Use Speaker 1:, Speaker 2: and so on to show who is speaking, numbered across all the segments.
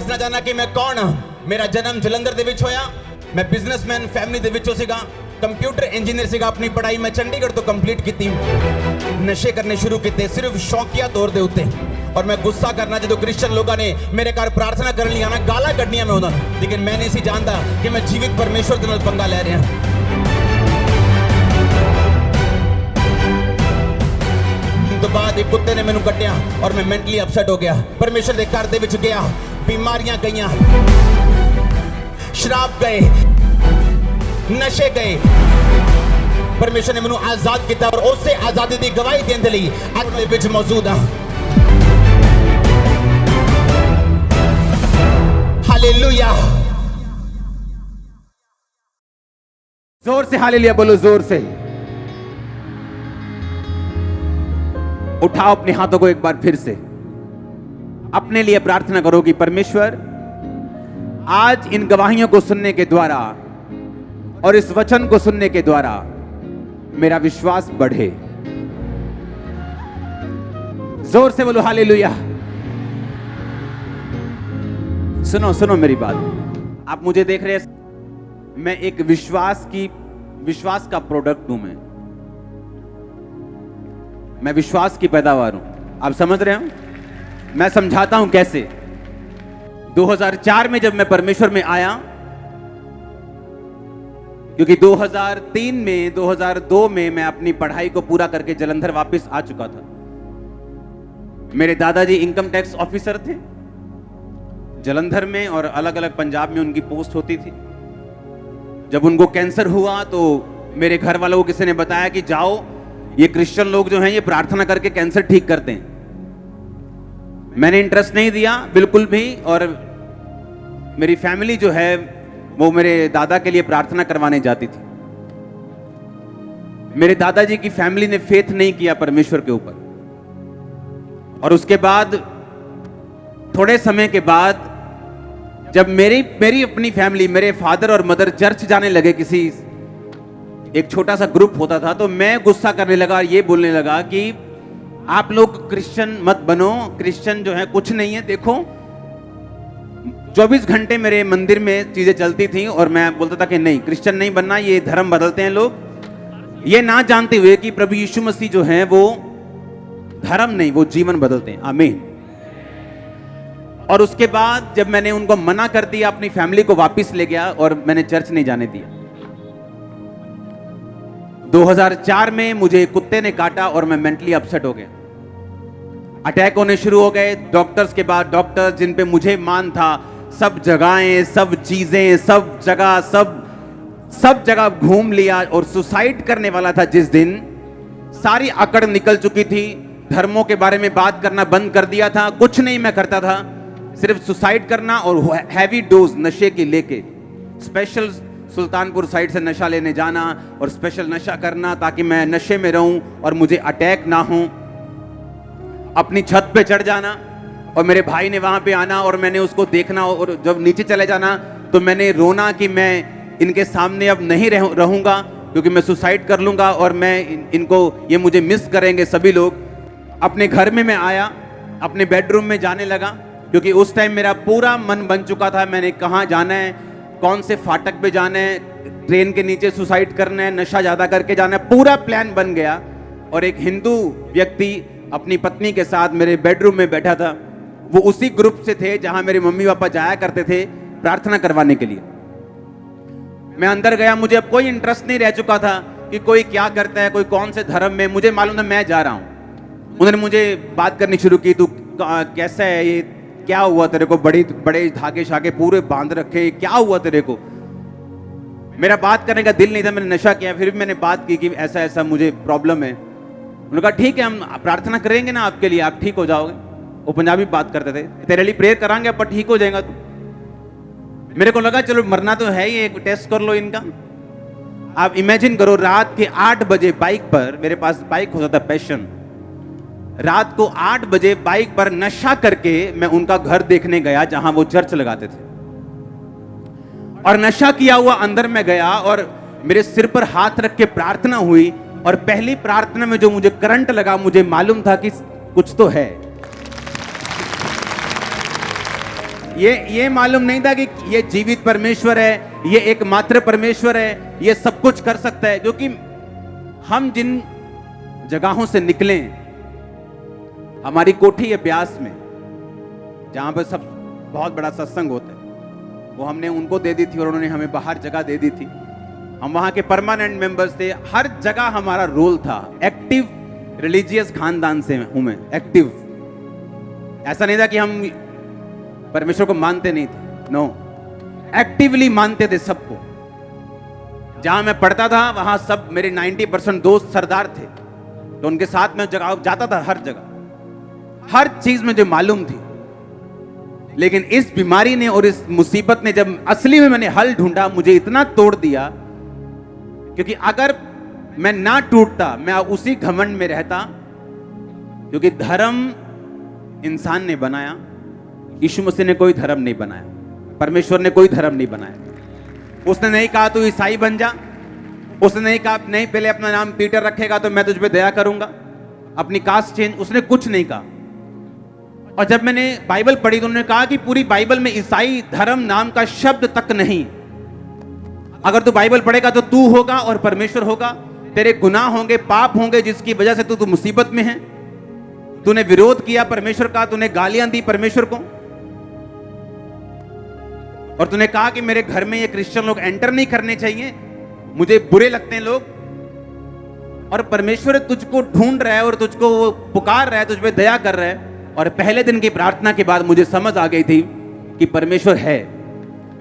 Speaker 1: दसना चाहना कि मैं कौन हाँ। मेरा जन्म जलंधर ਦੇ ਵਿੱਚ ਹੋਇਆ। मैं बिजनेसमैन फैमिली ਦੇ ਵਿੱਚੋਂ ਸੀਗਾ। कंप्यूटर इंजीनियर ਸੀਗਾ। अपनी पढ़ाई मैं चंडीगढ़ तो कंप्लीट की। नशे करने शुरू किए सिर्फ शौकिया तौर के उत्ते। और मैं गुस्सा करना जो क्रिश्चियन लोगों ने मेरे घर प्रार्थना करने लिया ना गाला कढ़निया मैं उन्होंने, लेकिन मैं नहीं सी जानता कि मैं जीवित परमेश्वर के नाल पंगा ले रहा। तो बाद एक कुत्ते ने मैनू कट्टिया और मैं मेंटली अपसेट हो गया। परमेश्वर के घर दे विच गया, बीमारियां गईयां, शराब गए, नशे गए। परमेश्वर ने मैनू आजाद किया और उससे आजादी की गवाही देने लई अज मैं विच मौजूद हाँ। हालेलुया। जोर से हालेलुया बोलो, जोर से। उठाओ अपने हाथों को एक बार फिर से, अपने लिए प्रार्थना करो कि परमेश्वर आज इन गवाहियों को सुनने के द्वारा और इस वचन को सुनने के द्वारा मेरा विश्वास बढ़े। जोर से बोलो हालेलुया। सुनो सुनो मेरी बात, आप मुझे देख रहे हैं, मैं एक विश्वास का प्रोडक्ट हूं। मैं विश्वास की पैदावार हूं। आप समझ रहे हो? मैं समझाता हूं कैसे। 2004 में जब मैं परमेश्वर में आया, क्योंकि 2003 में 2002 में मैं अपनी पढ़ाई को पूरा करके जलंधर वापस आ चुका था। मेरे दादाजी इनकम टैक्स ऑफिसर थे जलंधर में, और अलग अलग पंजाब में उनकी पोस्ट होती थी। जब उनको कैंसर हुआ तो मेरे घर वालों को किसी ने बताया कि जाओ, ये क्रिश्चियन लोग जो हैं ये प्रार्थना करके कैंसर ठीक करते हैं। मैंने इंटरेस्ट नहीं दिया बिल्कुल भी, और मेरी फैमिली जो है वो मेरे दादा के लिए प्रार्थना करवाने जाती थी। मेरे दादाजी की फैमिली ने फेथ नहीं किया परमेश्वर के ऊपर। और उसके बाद थोड़े समय के बाद जब मेरी अपनी फैमिली, मेरे फादर और मदर चर्च जाने लगे, किसी एक छोटा सा ग्रुप होता था, तो मैं गुस्सा करने लगा, ये बोलने लगा कि आप लोग क्रिश्चियन मत बनो, क्रिश्चियन जो है कुछ नहीं है। देखो 24 घंटे मेरे मंदिर में चीजें चलती थी और मैं बोलता था कि नहीं, क्रिश्चियन नहीं बनना, ये धर्म बदलते हैं लोग, ये ना जानते हुए कि प्रभु यीशु मसीह जो है वो धर्म नहीं, वो जीवन बदलते हैं। आमीन। और उसके बाद जब मैंने उनको मना कर दिया, अपनी फैमिली को वापस ले गया और मैंने चर्च नहीं जाने दिया। 2004 में मुझे कुत्ते ने काटा और मैं मेंटली अपसेट हो गया। अटैक होने शुरू हो गए। डॉक्टर्स के बाद डॉक्टर्स जिन पे मुझे मान था, सब जगहें, सब चीजें, सब जगह घूम लिया और सुसाइड करने वाला था जिस दिन, सारी अकड़ निकल चुकी थी। धर्मों के बारे में बात करना बंद कर दिया था, कुछ नहीं मैं करता था, सिर्फ सुसाइड करना और हैवी डोज नशे की लेके स्पेशल सुल्तानपुर साइड से नशा लेने जाना और स्पेशल नशा करना ताकि मैं नशे में रहूं और मुझे अटैक ना हो। अपनी छत पे चढ़ जाना और मेरे भाई ने वहां पे आना और मैंने उसको देखना, और जब नीचे चले जाना तो मैंने रोना कि मैं इनके सामने अब नहीं रहूंगा क्योंकि मैं सुसाइड कर लूंगा और मैं इनको, ये मुझे मिस करेंगे सभी लोग। अपने घर में मैं आया, अपने बेडरूम में जाने लगा, क्योंकि उस टाइम मेरा पूरा मन बन चुका था, मैंने कहाँ जाना है, कौन से फाटक पे जाना है, ट्रेन के नीचे सुसाइड करना है, नशा ज्यादा करके जाना है, पूरा प्लान बन गया। और एक हिंदू व्यक्ति अपनी पत्नी के साथ मेरे बेडरूम में बैठा था। वो उसी ग्रुप से थे जहां मेरे मम्मी पापा जाया करते थे प्रार्थना करवाने के लिए। मैं अंदर गया, मुझे अब कोई इंटरेस्ट नहीं रह चुका था कि कोई क्या करता है, कोई कौन से धर्म में, मुझे मालूम था मैं जा रहा हूं। उन्होंने मुझे बात करनी शुरू की, तू कैसा है, ये क्या हुआ तेरे को, बड़े धागे शागे पूरे बांध रखे, क्या हुआ तेरे को। मेरा बात करने का दिल नहीं था, मैंने नशा किया, फिर भी मैंने बात की कि ऐसा ऐसा मुझे प्रॉब्लम है। उन्होंने कहा ठीक है, हम प्रार्थना करेंगे ना आपके लिए, आप ठीक हो जाओगे। वो पंजाबी बात करते थे, तेरे लिए प्रेयर करांगे पर ठीक हो जाएगा तू। मेरे को लगा चलो मरना तो है ही, एक टेस्ट कर लो इनका। आप इमेजिन करो, रात के 8 बजे बाइक पर, मेरे पास बाइक होता था पैशन, रात को 8 बजे बाइक पर नशा करके मैं उनका घर देखने गया जहां वो चर्च लगाते थे। और नशा किया हुआ अंदर में गया और मेरे सिर पर हाथ रख के प्रार्थना हुई, और पहली प्रार्थना में जो मुझे करंट लगा, मुझे मालूम था कि कुछ तो है। ये मालूम नहीं था कि ये जीवित परमेश्वर है, ये एकमात्र परमेश्वर है, ये सब कुछ कर सकता है। क्योंकि हम जिन जगहों से निकले, हमारी कोठी है ब्यास में, जहां पर सब बहुत बड़ा सत्संग होता है, वो हमने उनको दे दी थी और उन्होंने हमें बाहर जगह दे दी थी। हम वहां के परमानेंट मेंबर्स थे, हर जगह हमारा रोल था। एक्टिव रिलीजियस खानदान से हूं मैं, एक्टिव। ऐसा नहीं था कि हम परमेश्वर को मानते नहीं थे, नो, एक्टिवली मानते थे सबको। जहां मैं पढ़ता था वहां सब मेरे 90% दोस्त सरदार थे, तो उनके साथ में जगह जाता था, हर जगह हर चीज मुझे मालूम थी। लेकिन इस बीमारी ने और इस मुसीबत ने, जब असली में मैंने हल ढूंढा, मुझे इतना तोड़ दिया। क्योंकि अगर मैं ना टूटता, मैं उसी घमंड में रहता। क्योंकि धर्म इंसान ने बनाया, यीशु मसीह ने कोई धर्म नहीं बनाया, परमेश्वर ने कोई धर्म नहीं बनाया। उसने नहीं कहा तू ईसाई बन जा, उसने नहीं कहा नहीं पहले अपना नाम पीटर रखेगा तो मैं तुझ पे दया करूंगा, अपनी कास्ट चेंज, उसने कुछ नहीं कहा। और जब मैंने बाइबल पढ़ी तो उन्होंने कहा कि पूरी बाइबल में ईसाई धर्म नाम का शब्द तक नहीं। अगर तू बाइबल पढ़ेगा तो तू होगा और परमेश्वर होगा, तेरे गुनाह होंगे, पाप होंगे, जिसकी वजह से तू मुसीबत में है। तूने विरोध किया परमेश्वर का, तूने गालियां दी परमेश्वर को, और तूने कहा कि मेरे घर में ये क्रिश्चियन लोग एंटर नहीं करने चाहिए, मुझे बुरे लगते हैं लोग। और परमेश्वर तुझको ढूंढ रहा है और तुझको पुकार रहा है, तुझ पे दया कर रहा है। और पहले दिन की प्रार्थना के बाद मुझे समझ आ गई थी कि परमेश्वर है।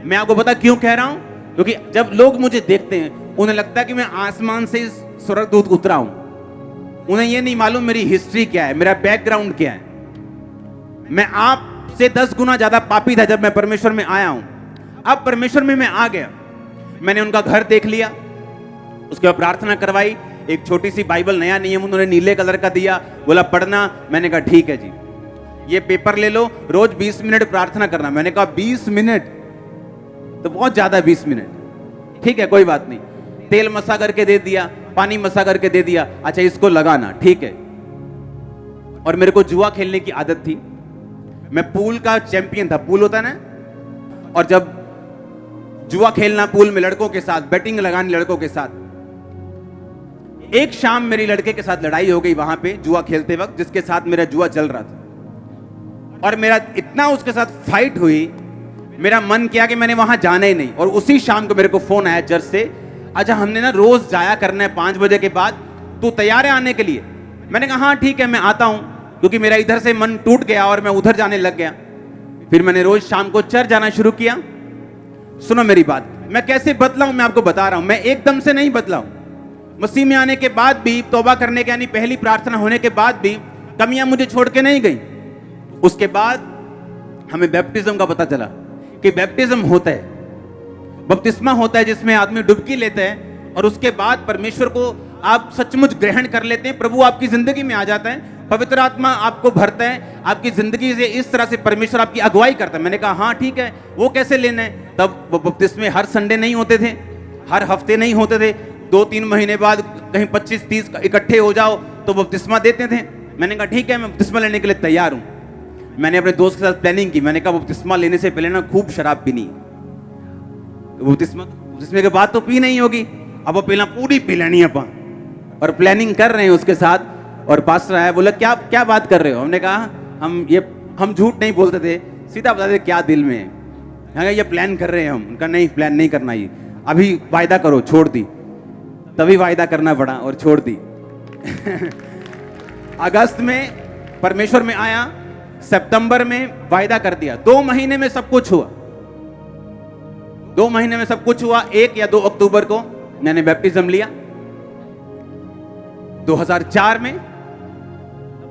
Speaker 1: मैं आपको पता क्यों कह रहा हूं? क्योंकि जब लोग मुझे देखते हैं उन्हें लगता है कि मैं आसमान से स्वर्गदूत उतरा हूं। उन्हें यह नहीं मालूम मेरी हिस्ट्री क्या है, मेरा बैकग्राउंड क्या है। मैं आपसे 10 गुना ज्यादा पापी था जब मैं परमेश्वर में आया हूं। अब परमेश्वर में मैं आ गया, मैंने उनका घर देख लिया, उसके बाद प्रार्थना करवाई। एक छोटी सी बाइबल, नया नियम उन्होंने नीले कलर का दिया, बोला पढ़ना। मैंने कहा ठीक है जी, ये पेपर ले लो, रोज 20 मिनट प्रार्थना करना। मैंने कहा 20 मिनट तो बहुत ज्यादा, 20 मिनट ठीक है, कोई बात नहीं। तेल मसा करके दे दिया, पानी मसा करके दे दिया, अच्छा इसको लगाना, ठीक है। और मेरे को जुआ खेलने की आदत थी, मैं पूल का चैंपियन था, पूल होता है ना, और जब जुआ खेलना पूल में लड़कों के साथ, बैटिंग लगानी लड़कों के साथ। एक शाम मेरी लड़के के साथ लड़ाई हो गई वहां पे जुआ खेलते वक्त, जिसके साथ मेरा जुआ चल रहा था। और मेरा इतना उसके साथ फाइट हुई, मेरा मन किया कि मैंने वहां जाना ही नहीं। और उसी शाम को मेरे को फोन आया चर्च से, अच्छा हमने ना रोज जाया करना है 5 बजे के बाद, तू तैयार है आने के लिए? मैंने कहा हाँ ठीक है मैं आता हूं, क्योंकि मेरा इधर से मन टूट गया और मैं उधर जाने लग गया। फिर मैंने रोज शाम को चर्च जाना शुरू किया। सुनो मेरी बात, मैं कैसे बदला हूं मैं आपको बता रहा हूं। मैं एकदम से नहीं बदला हूं। मसीह में आने के बाद भी, तौबा करने के यानी पहली प्रार्थना होने के बाद भी कमियां मुझे छोड़ के नहीं गई। उसके बाद हमें बैप्टिज्म का पता चला कि बैप्टिज्म होता है, बपतिस्मा होता है जिसमें आदमी डुबकी लेता है और उसके बाद परमेश्वर को आप सचमुच ग्रहण कर लेते हैं। प्रभु आपकी जिंदगी में आ जाता है, पवित्र आत्मा आपको भरता है, आपकी जिंदगी से इस तरह से परमेश्वर आपकी अगुवाई करता है। मैंने कहा हाँ ठीक है, वो कैसे लेना है? तब वो बपतिस्मे हर संडे नहीं होते थे, हर हफ्ते नहीं होते थे, 2-3 महीने बाद कहीं 25-30 इकट्ठे हो जाओ तो बपतिस्मा देते थे। मैंने कहा ठीक है मैं बपतिस्मा लेने के लिए तैयार हूं। मैंने अपने दोस्त के साथ प्लानिंग की, मैंने कहा बपतिस्मा लेने से पहले ना खूब शराब पीनी, बपतिस्मे के बाद तो पी नहीं होगी, अब वो पहला पूरी पी लेनी अपन। और प्लानिंग कर रहे हैं उसके साथ, और पास्टर आया, बोला क्या क्या बात कर रहे हो? हमने कहा हम झूठ नहीं बोलते थे, सीधा बताते क्या दिल में है, ये प्लान कर रहे हैं हम। उनका नहीं, प्लान नहीं करना, ये अभी वायदा करो, छोड़ दी। तभी वायदा करना पड़ा और छोड़ दी। अगस्त में परमेश्वर में आया, सितंबर में वायदा कर दिया, 2 महीने में सब कुछ हुआ। 2 महीने में सब कुछ हुआ। 1 या 2 अक्टूबर को मैंने बैप्टिज्म लिया 2004 में।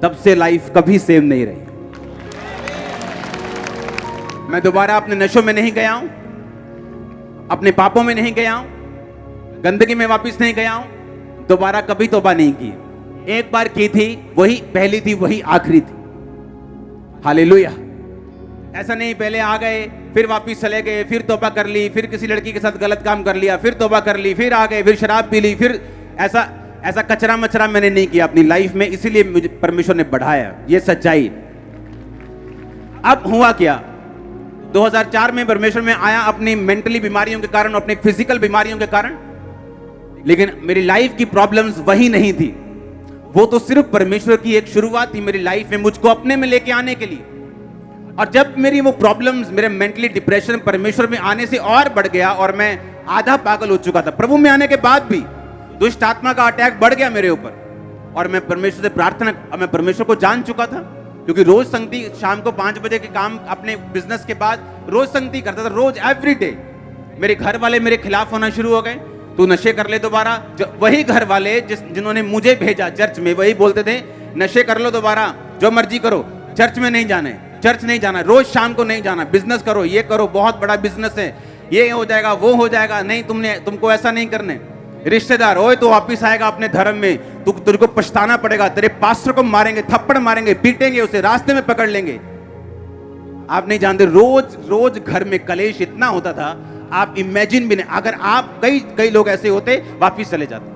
Speaker 1: तब से लाइफ कभी सेम नहीं रही। मैं दोबारा अपने नशों में नहीं गया हूं, अपने पापों में नहीं गया हूं, गंदगी में वापस नहीं गया हूं, दोबारा कभी तौबा नहीं की। एक बार की थी, वही पहली थी, वही आखिरी थी। हालेलुया। ऐसा नहीं पहले आ गए फिर वापस चले गए, फिर तौबा कर ली, फिर किसी लड़की के साथ गलत काम कर लिया, फिर तौबा कर ली, फिर आ गए, फिर शराब पी ली, फिर ऐसा कचरा मचरा मैंने नहीं किया अपनी लाइफ में। इसीलिए मुझे परमेश्वर ने बढ़ाया, ये सच्चाई। अब हुआ क्या, 2004 में परमेश्वर में आया अपनी मेंटली बीमारियों के कारण, अपनी फिजिकल बीमारियों के कारण, लेकिन मेरी लाइफ की प्रॉब्लम्स वही नहीं थी। वो तो सिर्फ परमेश्वर की एक शुरुआत थी मेरी लाइफ में मुझको अपने में लेके आने के लिए। और जब मेरी वो प्रॉब्लम्स, मेरे मेंटली डिप्रेशन परमेश्वर में आने से और बढ़ गया और मैं आधा पागल हो चुका था। प्रभु में आने के बाद भी दुष्ट आत्मा का अटैक बढ़ गया मेरे ऊपर और मैं परमेश्वर से प्रार्थना, मैं परमेश्वर को जान चुका था, क्योंकि रोज संगति, शाम को 5 बजे के काम अपने बिजनेस के बाद रोज संगति करता था, रोज एवरी डे। मेरे घर वाले मेरे खिलाफ होना शुरू हो गए, तू नशे कर ले दोबारा। वही घर वाले जिन्होंने मुझे भेजा चर्च में, वही बोलते थे नशे कर लो दोबारा, जो मर्जी करो, चर्च में नहीं जाना है, चर्च नहीं जाना, रोज शाम को नहीं जाना, बिजनेस करो, ये करो, बहुत बड़ा बिजनेस है, ये हो जाएगा, वो हो जाएगा, नहीं तुमको ऐसा नहीं करने। रिश्तेदार, ओए तो वापिस आएगा अपने धर्म में, तुझको पछताना पड़ेगा, तेरे पास्टर को मारेंगे, थप्पड़ मारेंगे, पीटेंगे, उसे रास्ते में पकड़ लेंगे। आप नहीं जानते, रोज रोज घर में कलेश इतना होता था, आप इमेजिन भी नहीं। अगर आप कई लोग ऐसे होते, वापिस चले जाते।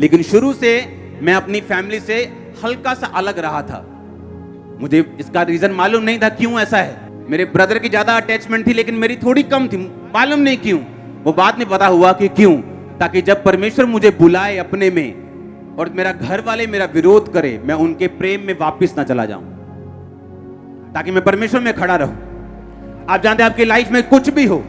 Speaker 1: लेकिन शुरू से मैं अपनी फैमिली से हल्का सा अलग रहा था। मुझे इसका रीजन मालूम नहीं था क्यों ऐसा है। मेरे ब्रदर की ज्यादा अटैचमेंट थी, लेकिन मेरी थोड़ी कम थी, मालूम नहीं क्यों। वो बाद में पता हुआ कि क्यों, ताकि जब परमेश्वर मुझे बुलाए अपने में और मेरा घर वाले मेरा विरोध करे, मैं उनके प्रेम में वापस ना चला जाऊं, ताकि मैं परमेश्वर में खड़ा रहूं। आप जानते हैं आपकी लाइफ में कुछ भी हो,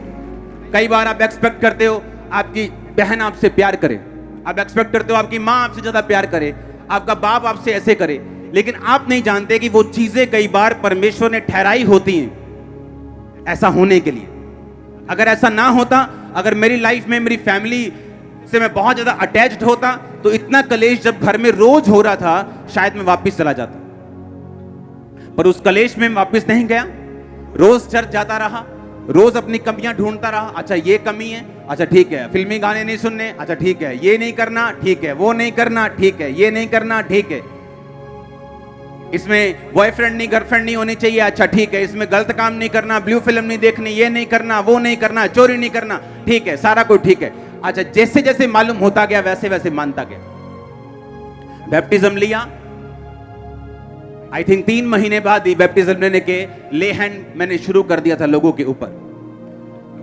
Speaker 1: कई बार आप एक्सपेक्ट करते हो आपकी बहन आपसे प्यार करे, आप एक्सपेक्ट करते हो आपकी माँ आपसे ज्यादा प्यार करे, आपका बाप आपसे ऐसे करे, लेकिन आप नहीं जानते कि वो चीजें कई बार परमेश्वर ने ठहराई होती हैं ऐसा होने के लिए। अगर ऐसा ना होता, अगर मेरी लाइफ में मेरी फैमिली से मैं बहुत ज्यादा अटैच्ड होता, तो इतना कलेश जब घर में रोज हो रहा था, शायद मैं वापस चला जाता। पर उस कलेश में वापस नहीं गया, रोज चर्च जाता रहा, रोज अपनी कमियां ढूंढता रहा। अच्छा ये कमी है, अच्छा ठीक है, फिल्मी गाने नहीं सुनने, अच्छा ठीक है, ये नहीं करना, ठीक है, वो नहीं करना, ठीक है, ये नहीं करना, ठीक है, इसमें बॉयफ्रेंड नहीं गर्लफ्रेंड नहीं होनी चाहिए, अच्छा ठीक है, इसमें गलत काम नहीं करना, ब्लू फिल्म नहीं देखनी, ये नहीं करना, वो नहीं करना, चोरी नहीं करना, ठीक है, सारा कुछ ठीक है। अच्छा जैसे जैसे मालूम होता गया वैसे वैसे मानता गया। बैप्टिज्म लिया, आई थिंक 3 महीने बाद ही बैप्टिज्म लेने के ले हैंड मैंने शुरू कर दिया था लोगों के ऊपर,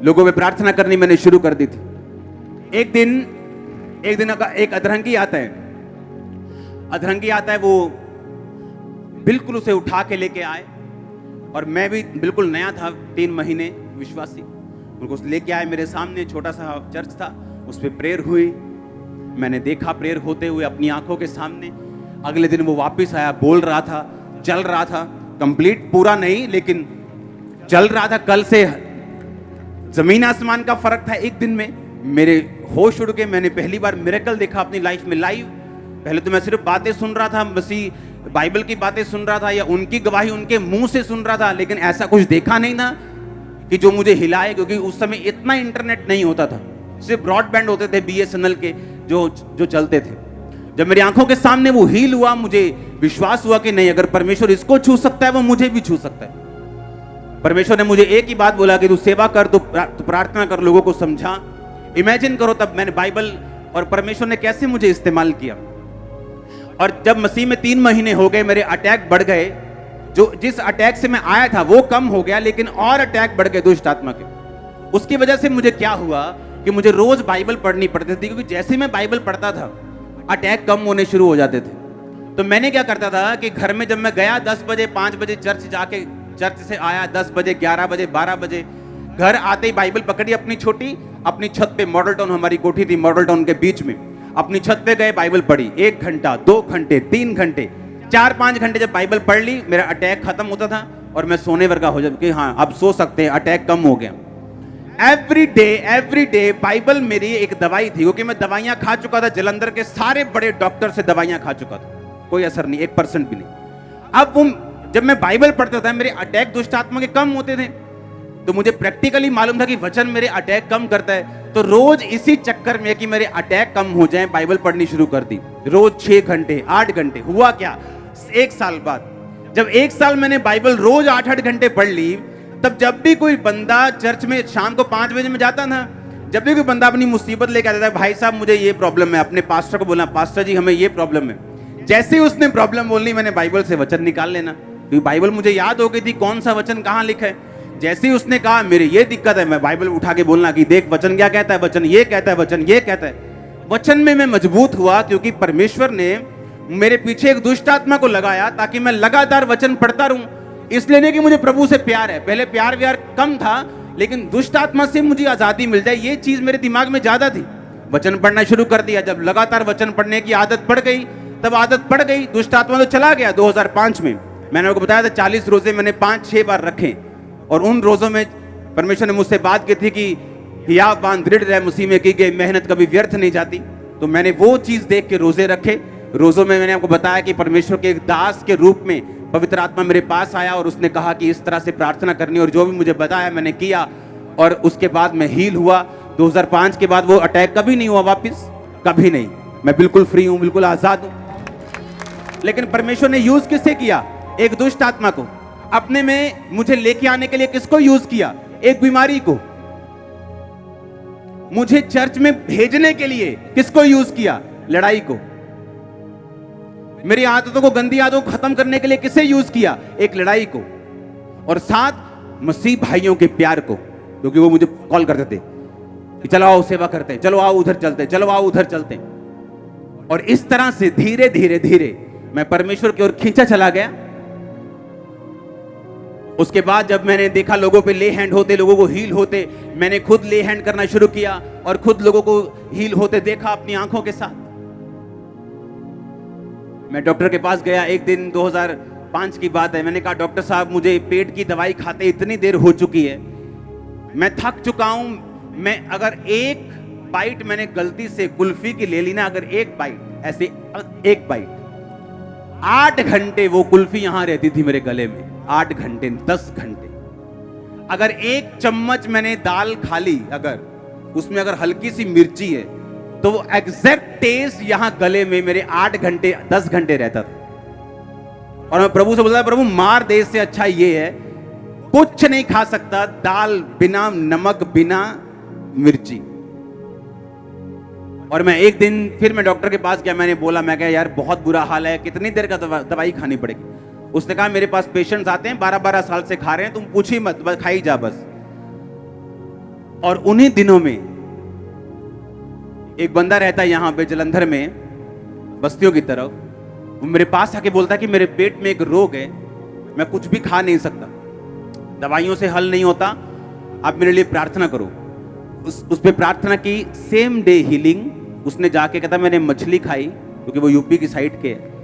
Speaker 1: लोगों में प्रार्थना करनी मैंने शुरू कर दी थी। एक दिन एक अधरंगी आता है, वो बिल्कुल उसे उठा के लेके आए, और मैं भी बिल्कुल नया था, 3 महीने विश्वासी, उनको लेके आए मेरे सामने। छोटा सा चर्च था, उस पर प्रेयर हुई, मैंने देखा प्रेयर होते हुए अपनी आंखों के सामने। अगले दिन वो वापस आया, बोल रहा था, चल रहा था, कंप्लीट पूरा नहीं लेकिन चल रहा था। कल से जमीन आसमान का फर्क था एक दिन में। मेरे होश उड़ के मैंने पहली बार मिरेकल देखा अपनी लाइफ में लाइव। पहले तो मैं सिर्फ बातें सुन रहा था, मसीह बाइबल की बातें सुन रहा था या उनकी गवाही उनके मुंह से सुन रहा था, लेकिन ऐसा कुछ देखा नहीं था कि जो मुझे हिलाए, क्योंकि उस समय इतना इंटरनेट नहीं होता था, सिर्फ ब्रॉडबैंड होते थे BSNL के जो चलते थे। जब मेरी आंखों के सामने वो हील हुआ, मुझे विश्वास हुआ कि नहीं, अगर परमेश्वर इसको छू सकता है वो मुझे भी छू सकता है। परमेश्वर ने मुझे एक ही बात बोला कि तू सेवा कर, तू प्रार्थना कर, लोगों को समझा। इमेजिन करो तब मैंने बाइबल और परमेश्वर ने कैसे मुझे इस्तेमाल किया। और जब मसीह में 3 महीने हो गए, मेरे अटैक बढ़ गए, जिस अटैक से मैं आया था वो कम हो गया, लेकिन और अटैक बढ़ गए दुष्ट आत्मा के। उसकी वजह से मुझे क्या हुआ कि मुझे रोज बाइबल पढ़नी पड़ती थी, क्योंकि जैसे मैं बाइबल पढ़ता था अटैक कम होने शुरू हो जाते थे। तो मैंने क्या करता था कि घर में जब मैं गया 10 बजे 5 बजे चर्च जाके, चर्च से आया 10 बजे 11 बजे 12 बजे, घर आते ही बाइबल पकड़ी अपनी छत पे, मॉडल टाउन हमारी कोठी थी, मॉडल टाउन के बीच में, अपनी छत पे गए, बाइबल पढ़ी 1 घंटा 2 घंटे 3 घंटे 4-5 घंटे जब बाइबल पढ़ ली, मेरा अटैक खत्म होता था और मैं सोने वर्गा हो जाता कि हाँ अब सो सकते हैं, अटैक कम हो गया। एवरी डे बाइबल मेरी एक दवाई थी, क्योंकि मैं दवाइयां खा चुका था, जलंधर के सारे बड़े डॉक्टर से दवाइयां खा चुका था, कोई असर नहीं, 1% भी नहीं। अब वो जब मैं बाइबल पढ़ता था मेरे अटैक दुष्ट आत्मा के कम होते थे, तो मुझे प्रैक्टिकली मालूम था कि वचन मेरे अटैक कम करता है। तो रोज इसी चक्कर में कि मेरे अटैक कम हो जाएं, बाइबल पढ़नी शुरू कर दी, रोज 6 घंटे 8 घंटे। हुआ क्या, 1 साल बाद जब 1 साल मैंने बाइबल रोज 8-8 घंटे पढ़ ली, तब जब भी कोई बंदा चर्च में शाम को 5 बजे में जाता था, जब भी कोई बंदा अपनी मुसीबत लेके आता था, भाई साहब मुझे ये प्रॉब्लम है, अपने पास्टर को बोला पास्टर जी हमें ये प्रॉब्लम है, जैसे ही उसने प्रॉब्लम बोलनी मैंने बाइबल से वचन निकाल लेना, क्योंकि बाइबल मुझे याद हो गई थी कौन सा वचन कहाँ लिखा है। जैसे ही उसने कहा मेरे ये दिक्कत है, मैं बाइबल उठा के बोलना कि देख वचन क्या कहता है, वचन ये कहता है, वचन ये कहता है। वचन में मैं मजबूत हुआ क्योंकि परमेश्वर ने मेरे पीछे एक दुष्ट आत्मा को लगाया ताकि मैं लगातार वचन पढ़ता रहूं। इसलिए नहीं कि मुझे प्रभु से प्यार है, पहले प्यार व्यार कम था, लेकिन दुष्ट आत्मा से मुझे आजादी मिल जाए ये चीज मेरे दिमाग में ज्यादा थी। वचन पढ़ना शुरू कर दिया। जब लगातार वचन पढ़ने की आदत पड़ गई, तब आदत पड़ गई, दुष्ट आत्मा तो चला गया। 2005 में मैंने आपको बताया था 40 रोजे मैंने 5-6 बार रखे, और उन रोजों में परमेश्वर ने मुझसे बात की थी कि हियाव बांध दृढ़ रहे, मुसीह में की गई मेहनत कभी व्यर्थ नहीं जाती। तो मैंने वो चीज देख के रोजे रखे। रोजों में मैंने आपको बताया कि परमेश्वर के एक दास के रूप में पवित्र आत्मा मेरे पास आया और उसने कहा कि इस तरह से प्रार्थना करनी, और जो भी मुझे बताया मैंने किया, और उसके बाद मैं हील हुआ। 2005 के बाद वो अटैक कभी नहीं हुआ वापस, कभी नहीं। मैं बिल्कुल फ्री हूं, बिल्कुल आजाद हूं। लेकिन परमेश्वर ने यूज किससे किया? एक दुष्ट आत्मा को। अपने में मुझे लेके आने के लिए किसको यूज किया? एक बीमारी को। मुझे चर्च में भेजने के लिए किसको यूज किया? लड़ाई को। मेरी आदतों को, गंदी आदतों को खत्म करने के लिए किसे यूज किया? एक लड़ाई को। और साथ मसीह भाइयों के प्यार को, क्योंकि वो मुझे कॉल करते थे कि चलो आओ सेवा करते हैं, चलो आओ उधर चलते हैं, चलो आओ उधर चलते हैं। और इस तरह से धीरे धीरे धीरे मैं परमेश्वर की ओर खींचा चला गया। उसके बाद जब मैंने देखा लोगों पे ले हैंड होते, लोगों को हील होते, मैंने खुद ले हैंड करना शुरू किया और खुद लोगों को हील होते देखा अपनी आंखों के साथ। मैं डॉक्टर के पास गया एक दिन, 2005 की बात है। मैंने कहा डॉक्टर साहब मुझे पेट की दवाई खाते इतनी देर हो चुकी है, मैं थक चुका हूं। मैं अगर एक बाइट मैंने गलती से कुल्फी की ले ली ना, अगर एक बाइट ऐसे, एक बाइट, 8 घंटे वो कुल्फी यहां रहती थी मेरे गले में। 8 घंटे, 10 घंटे। अगर एक चम्मच मैंने दाल खा ली, अगर उसमें अगर हल्की सी मिर्ची है, तो वो एग्जैक्ट टेस्ट यहां गले में मेरे 8 घंटे 10 घंटे रहता था। और मैं प्रभु से बोलता, प्रभु मार दे, से अच्छा ये है कुछ नहीं खा सकता दाल बिना नमक, बिना मिर्ची। और मैं एक दिन फिर मैं डॉक्टर के पास गया। मैंने बोला, मैं कहा यार बहुत बुरा हाल है, कितनी देर का दवाई खानी पड़ेगी? उसने कहा मेरे पास पेशेंट्स आते हैं 12-12 साल से खा रहे हैं, तुम पूछ ही मत, बस खाई जा बस। और उन्हीं दिनों में एक बंदा रहता है यहां पे जलंधर में, बस्तियों की तरफ, वो मेरे पास आके बोलता है कि मेरे पेट में एक रोग है, मैं कुछ भी खा नहीं सकता, दवाइयों से हल नहीं होता, आप मेरे लिए प्रार्थना करो। उस पे प्रार्थना की, सेम डे हीलिंग। उसने जाके कहता मैंने मछली खाई, क्योंकि वो यूपी की साइड के है।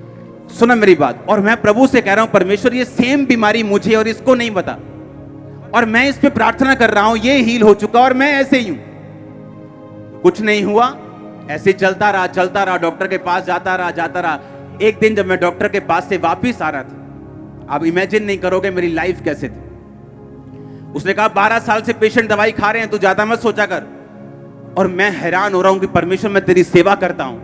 Speaker 1: सुना मेरी बात, और मैं प्रभु से कह रहा हूं परमेश्वर ये सेम बीमारी मुझे और इसको नहीं बता, और मैं इस पे प्रार्थना कर रहा हूं, ये हील हो चुका और मैं ऐसे ही हूं। कुछ नहीं हुआ, ऐसे चलता रहा, डॉक्टर के पास जाता रहा। एक दिन जब मैं डॉक्टर के पास से वापिस आ रहा था, आप इमेजिन नहीं करोगे मेरी लाइफ कैसे थी। उसने कहा 12 साल से पेशेंट दवाई खा रहे हैं, तू ज्यादा मत सोचा कर। और मैं हैरान हो रहा हूं कि परमेश्वर मैं तेरी सेवा करता हूं,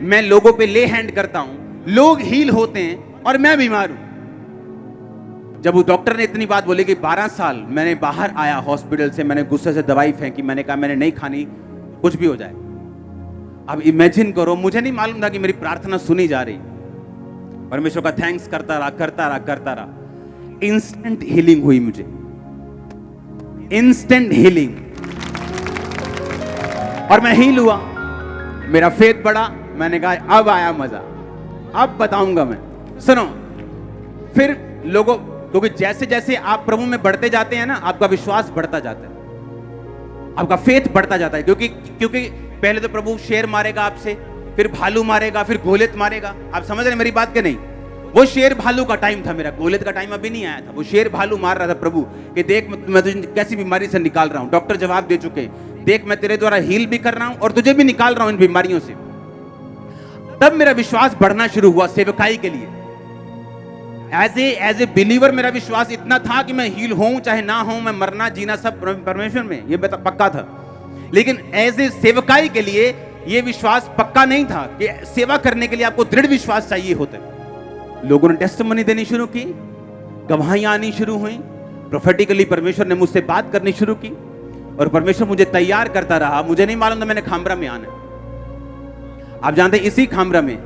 Speaker 1: मैं लोगों पे ले हैंड करता हूं, लोग हील होते हैं और मैं बीमार हूं। जब उस डॉक्टर ने इतनी बात बोली कि 12 साल मैंने बाहर आया हॉस्पिटल से, मैंने गुस्से से दवाई फेंकी, मैंने कहा मैंने नहीं खानी, कुछ भी हो जाए। अब इमेजिन करो, मुझे नहीं मालूम था कि मेरी प्रार्थना सुनी जा रही। परमेश्वर का थैंक्स करता रहा। इंस्टेंट हीलिंग हुई मुझे, इंस्टेंट हीलिंग। और मैं हील हुआ, मेरा फेथ बढ़ा। मैंने कहा अब आया मजा, अब बताऊंगा मैं। सुनो, फिर लोगों, क्योंकि जैसे जैसे आप प्रभु में बढ़ते जाते हैं ना, आपका विश्वास बढ़ता जाता है, आपका फेथ बढ़ता जाता है। क्योंकि पहले तो प्रभु शेर मारेगा आपसे, फिर भालू मारेगा, फिर गोलियत मारेगा। आप समझ रहे मेरी बात के नहीं? वो शेर भालू का टाइम था, मेरा गोलियत का टाइम अभी नहीं आया था। वो शेर भालू मार रहा था प्रभु कि देख मैं तुझे कैसी बीमारी से निकाल रहा हूं। डॉक्टर जवाब दे चुके, देख मैं तेरे द्वारा हील भी कर रहा हूं और तुझे भी निकाल रहा हूं इन बीमारियों से। तब मेरा विश्वास बढ़ना शुरू हुआ सेवकाई के लिए। एज ए बिलीवर मेरा विश्वास इतना था कि मैं हील होऊं चाहे ना होऊं, मैं मरना जीना सब परमेश्वर में, ये पक्का था। लेकिन एज ए सेवकाई के लिए यह विश्वास पक्का नहीं था कि सेवा करने के लिए आपको दृढ़ विश्वास चाहिए होता है। लोगों ने टेस्टिमनी देनी शुरू की, गवाहियां आनी शुरू हुई, प्रोफेटिकली परमेश्वर ने मुझसे बात करनी शुरू की और परमेश्वर मुझे तैयार करता रहा। मुझे नहीं मालूम था मैंने खामरा में आना। आप जानते हैं इसी खामरा में,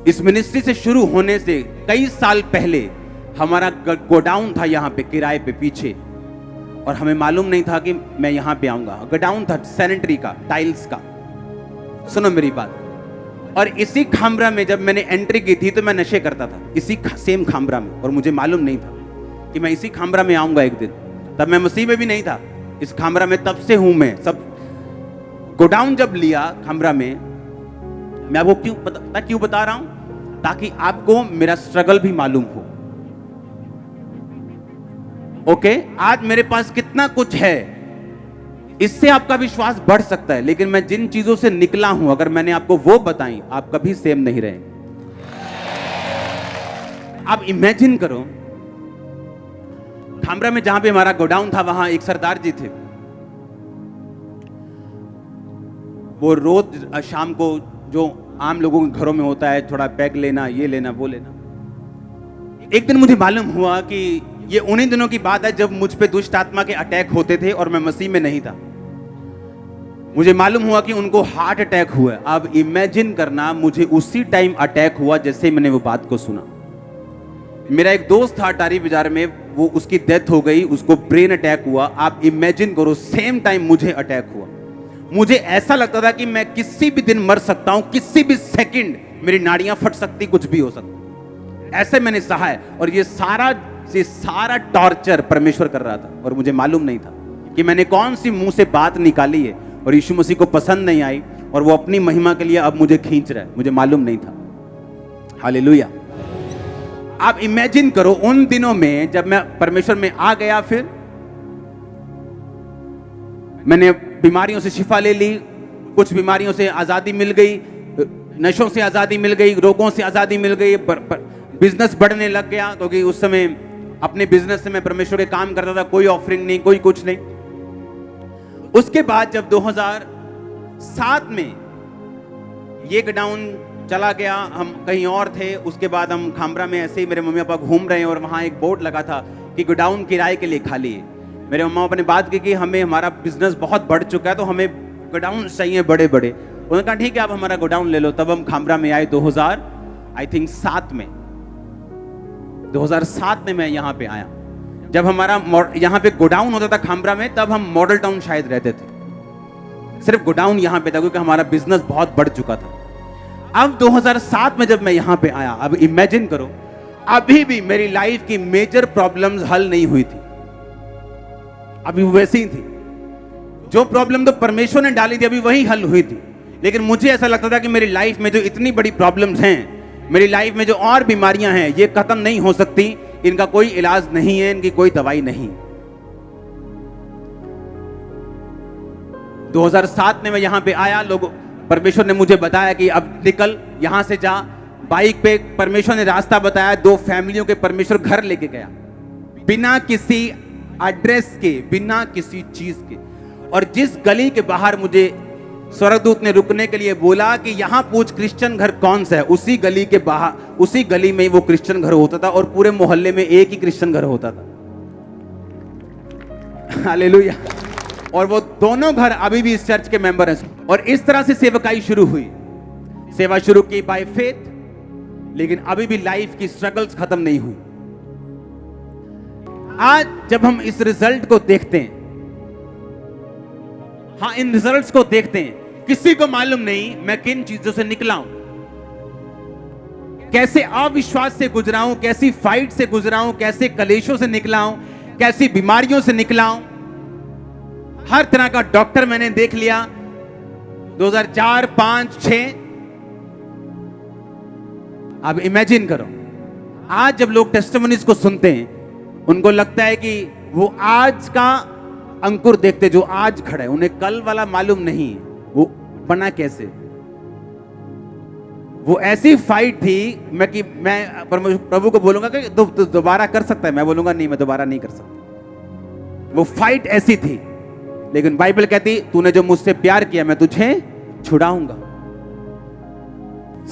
Speaker 1: इस मिनिस्ट्री से शुरू होने से कई साल पहले हमारा गोडाउन था यहाँ पे किराए पे पीछे, और हमें मालूम नहीं था कि मैं यहाँ पे आऊंगा। गोडाउन था सैनिटरी का, टाइल्स का। सुनो मेरी बात। और इसी खामरा में जब मैंने एंट्री की थी तो मैं नशे करता था, इसी सेम खामरा में, और मुझे मालूम नहीं था कि मैं इसी खामरा में आऊंगा एक दिन। तब मैं मसीह में भी नहीं था, इस खामरा में तब से हूं मैं। सब गोडाउन जब लिया खामरा में, मैं आपको क्यों बता रहा हूं, ताकि आपको मेरा स्ट्रगल भी मालूम हो। ओके, आज मेरे पास कितना कुछ है, इससे आपका विश्वास बढ़ सकता है, लेकिन मैं जिन चीजों से निकला हूं, अगर मैंने आपको वो बताई, आप कभी सेम नहीं रहेंगे। आप इमेजिन करो, खामरा में जहां पे हमारा गोडाउन था, वहां एक सरदार जी थे। वो रोज शाम को जो आम लोगों के घरों में होता है, थोड़ा पैक लेना, ये लेना, वो लेना। एक दिन मुझे मालूम हुआ कि ये उन्हीं दिनों की बात है जब मुझ पे दुष्ट आत्मा के अटैक होते थे और मैं मसीह में नहीं था। मुझे मालूम हुआ कि उनको हार्ट अटैक हुआ। अब इमेजिन करना, मुझे उसी टाइम अटैक हुआ जैसे मैंने वो बात को सुना। मेरा एक दोस्त था अटारी बाजार में, वो उसकी डेथ हो गई, उसको ब्रेन अटैक हुआ। आप इमेजिन करो, सेम टाइम मुझे अटैक हुआ। मुझे ऐसा लगता था कि मैं किसी भी दिन मर सकता हूं, किसी भी सेकंड मेरी नाड़ियां फट सकती, कुछ भी हो सकता। ऐसे मैंने सहा है, और ये सारा टॉर्चर परमेश्वर कर रहा था, और मुझे मालूम नहीं था कि मैंने कौन सी मुंह से बात निकाली है और यीशु मसीह को पसंद नहीं आई, और वो अपनी महिमा के लिए अब मुझे खींच रहा है। मुझे मालूम नहीं था। हालेलुया। आप इमेजिन करो उन दिनों में जब मैं परमेश्वर में आ गया, फिर मैंने बीमारियों से शिफा ले ली, कुछ बीमारियों से आजादी मिल गई, नशों से आजादी मिल गई, रोगों से आजादी मिल गई, बिजनेस बढ़ने लग गया, क्योंकि उस समय अपने बिजनेस से मैं परमेश्वर के काम करता था, कोई ऑफरिंग नहीं, कोई कुछ नहीं। उसके बाद जब 2007 में ये गोडाउन चला गया, हम कहीं और थे। उसके बाद हम खामरा में ऐसे ही मेरे मम्मी पापा घूम रहे हैं, और वहां एक बोर्ड लगा था कि गोडाउन किराए के लिए खाली है। मेरे मम्मा पापा ने बात की कि हमें, हमारा बिजनेस बहुत बढ़ चुका है, तो हमें गोडाउन चाहिए बड़े बड़े। उन्होंने कहा ठीक है, आप हमारा गोडाउन ले लो। तब हम खामरा में आए 2007 में। 2007 में मैं यहाँ पे आया। जब हमारा यहाँ पे गोडाउन होता था खामरा में, तब हम मॉडल टाउन शायद रहते थे। सिर्फ गोडाउन यहाँ पे था, क्योंकि हमारा बिजनेस बहुत बढ़ चुका था। अब 2007 में जब मैं यहाँ पे आया, अब इमेजिन करो, अभी भी मेरी लाइफ की मेजर प्रॉब्लम्स हल नहीं हुई थी, अभी वैसी ही थी। जो प्रॉब्लम तो परमेश्वर ने डाली थी, अभी वही हल हुई थी। लेकिन मुझे ऐसा लगता था कि मेरी लाइफ में जो इतनी बड़ी प्रॉब्लम्स हैं, मेरी लाइफ में जो और बीमारियां हैं, ये खत्म नहीं हो सकती, इनका कोई इलाज नहीं है, इनकी कोई दवाई नहीं। 2007 में मैं यहां पे आया, लोग, परमेश्वर ने मुझे बताया कि अब निकल, यहां से जा। बाइक पे परमेश्वर ने रास्ता बताया, 2 फैमिलियों के परमेश्वर घर लेके गया, बिना किसी एड्रेस के, बिना किसी चीज के। और जिस गली के बाहर मुझे स्वर्गदूत ने रुकने के लिए बोला कि यहां पूछ क्रिश्चियन घर कौन सा है, उसी गली के बाहर, उसी गली में वो क्रिश्चियन घर होता था, और पूरे मोहल्ले में एक ही क्रिश्चियन घर होता था। हालेलुया। और वो दोनों घर अभी भी इस चर्च के मेंबर हैं। और इस तरह से सेवकाई शुरू हुई, सेवा शुरू की बाय फेथ। लेकिन अभी भी लाइफ की स्ट्रगल्स खत्म नहीं हुई। आज जब हम इस रिजल्ट को देखते हैं, हाँ, इन रिजल्ट्स को देखते हैं, किसी को मालूम नहीं मैं किन चीजों से निकला हूं, कैसे अविश्वास से गुजरा हूं, कैसी फाइट से गुजरा हूं, कैसे कलेशों से निकला हूं, कैसी बीमारियों से निकला हूं। हर तरह का डॉक्टर मैंने देख लिया। 2004, 5, 6। अब इमेजिन करो, आज जब लोग टेस्टिमनीज को सुनते हैं, उनको लगता है कि वो आज का अंकुर देखते जो आज खड़ा है, उन्हें कल वाला मालूम नहीं है वो बना कैसे। वो ऐसी फाइट थी, मैं प्रभु को बोलूंगा कि तो दोबारा कर सकता है, मैं बोलूंगा नहीं, मैं दोबारा नहीं कर सकता। वो फाइट ऐसी थी। लेकिन बाइबल कहती, तूने जो मुझसे प्यार किया, मैं तुझे छुड़ाऊंगा।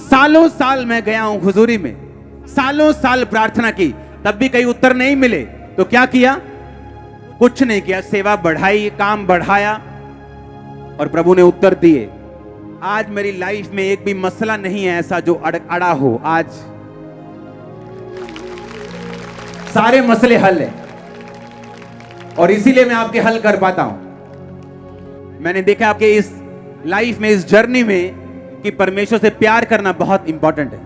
Speaker 1: सालों साल मैं गया हूं हुजूरी में, सालों साल प्रार्थना की, तब भी कहीं उत्तर नहीं मिले। तो क्या किया? कुछ नहीं किया, सेवा बढ़ाई, काम बढ़ाया, और प्रभु ने उत्तर दिए। आज मेरी लाइफ में एक भी मसला नहीं है ऐसा जो अड़ा हो। आज सारे मसले हल है, और इसीलिए मैं आपके हल कर पाता हूं। मैंने देखा आपके इस लाइफ में, इस जर्नी में, कि परमेश्वर से प्यार करना बहुत इंपॉर्टेंट है।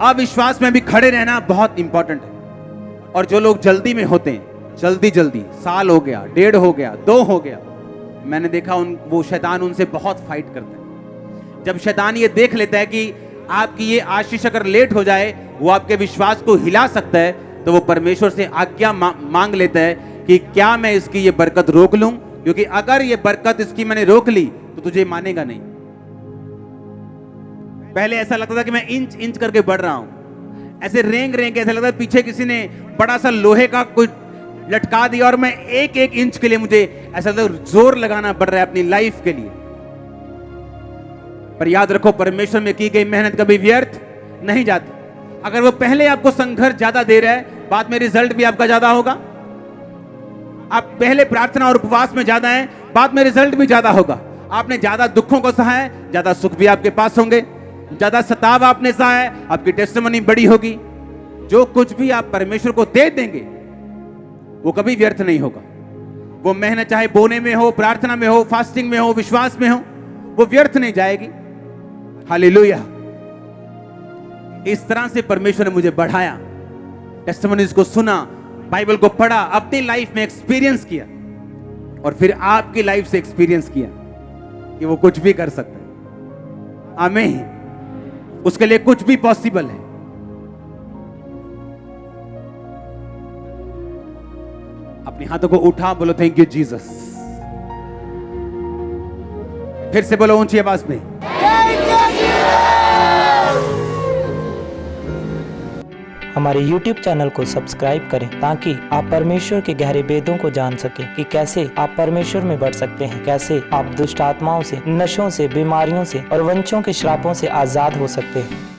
Speaker 1: अविश्वास में भी खड़े रहना बहुत इंपॉर्टेंट है। और जो लोग जल्दी में होते हैं, जल्दी साल हो गया, 1.5 हो गया, 2 हो गया, मैंने देखा वो शैतान उनसे बहुत फाइट करता है। जब शैतान ये देख लेता है कि आपकी ये आशीष अगर लेट हो जाए, वो आपके विश्वास को हिला सकता है, तो वो परमेश्वर से आज्ञा मांग लेता है कि क्या मैं इसकी ये बरकत रोक लूं, क्योंकि अगर ये बरकत इसकी मैंने रोक ली तो तुझे मानेगा नहीं। पहले ऐसा लगता था कि मैं इंच करके बढ़ रहा हूं, ऐसे रेंग के ऐसा लगता है पीछे किसी ने बड़ा सा लोहे का कोई लटका दिया और मैं एक इंच के लिए मुझे ऐसा लगता है जोर लगाना पड़ रहा है अपनी लाइफ के लिए। पर याद रखो, परमेश्वर में की गई मेहनत कभी व्यर्थ नहीं जाती। अगर वो पहले आपको संघर्ष ज्यादा दे रहा है, बाद में रिजल्ट भी आपका ज्यादा होगा। आप पहले प्रार्थना और उपवास में ज्यादा हैं, बाद में रिजल्ट भी ज्यादा होगा। आपने ज्यादा दुखों को सहा है, ज्यादा सुख भी आपके पास होंगे। ज्यादा सताव आपने सहा है, आपकी टेस्टिमनी बड़ी होगी। जो कुछ भी आप परमेश्वर को दे देंगे वो कभी व्यर्थ नहीं होगा। वो मेहनत चाहे बोने में हो, प्रार्थना में हो, फास्टिंग में हो, विश्वास में हो, वो व्यर्थ नहीं जाएगी। हालेलुया। इस तरह से परमेश्वर ने मुझे बढ़ाया, टेस्टिमनीज को सुना, बाइबल को पढ़ा, अपनी लाइफ में एक्सपीरियंस किया, और फिर आपकी लाइफ से एक्सपीरियंस किया कि वो कुछ भी कर सकता है। आमीन। उसके लिए कुछ भी पॉसिबल है। अपने हाथों को उठा, बोलो थैंक यू जीसस। फिर से बोलो ऊंची आवाज में।
Speaker 2: हमारे YouTube चैनल को सब्सक्राइब करें ताकि आप परमेश्वर के गहरे भेदों को जान सकें कि कैसे आप परमेश्वर में बढ़ सकते हैं, कैसे आप दुष्ट आत्माओं से, नशों से, बीमारियों से और वंशों के श्रापों से आजाद हो सकते हैं।